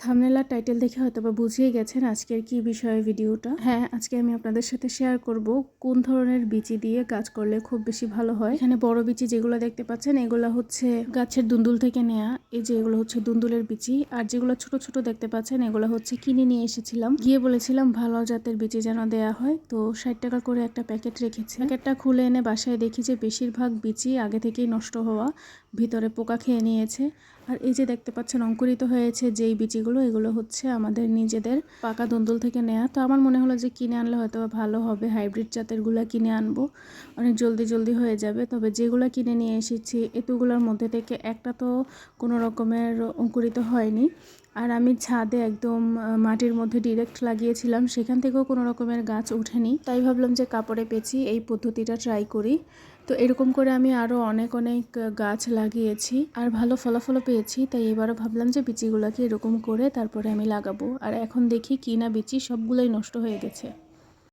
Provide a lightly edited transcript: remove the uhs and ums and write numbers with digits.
Thumbnail আর title দেখে হয়তোবা বুঝিয়ে গেছেন আজকের কি বিষয়ে ভিডিওটা। হ্যাঁ, আজকে আমি আপনাদের সাথে শেয়ার করব কোন ধরনের বিচি দিয়ে গাছ করলে খুব বেশি ভালো হয়। এখানে বড় বিচি যেগুলো দেখতে পাচ্ছেন এগুলো হচ্ছে গাছের দুন্দুল থেকে নেয়া। এই যে এগুলো হচ্ছে দুন্দুলের বিচি, আর যেগুলো ছোট ছোট দেখতে পাচ্ছেন এগুলো হচ্ছে কিনে নিয়ে এসেছিলাম। গিয়ে বলেছিলাম ভালো জাতের বিচি যেন দেয়া হয়, তো 60 টাকা করে একটা প্যাকেট রেখেছে। প্যাকেটটা খুলে এনে বাসায় দেখি যে বেশিরভাগ বিচি আগে থেকেই নষ্ট হওয়া, ভিতরে পোকা খেয়ে নিয়েছে। আর এই যে দেখতে পাচ্ছেন অঙ্কুরিত হয়েছে যেই বিচিগুলো, এগুলো হচ্ছে আমাদের নিজেদের পাকা দুন্দুল থেকে নেয়া। তো আমার মনে হলো যে কিনে আনলে হয়তো ভালো হবে, হাইব্রিড জাতেরগুলো কিনে আনবো, অনেক জলদি জলদি হয়ে যাবে। তবে যেগুলো কিনে নিয়ে এসেছি এতগুলোর মধ্যে থেকে একটা তো কোনো রকমের অঙ্কুরিত হয়নি। আর আমি ছাদে একদম মাটির মধ্যে ডিরেক্ট লাগিয়েছিলাম, সেখান থেকেও কোনো রকমের গাছ ওঠেনি। তাই ভাবলাম যে কাপড়ে পেঁচি এই পদ্ধতিটা ট্রাই করি। তো এরকম করে আমি আরও অনেক গাছ লাগিয়েছি আর ভালো ফলাফলও পেয়েছি। তাই এবারও ভাবলাম যে বিচিগুলোকে এরকম করে তারপরে আমি লাগাবো। আর এখন দেখি কি না বিচি সবগুলোই নষ্ট হয়ে গেছে।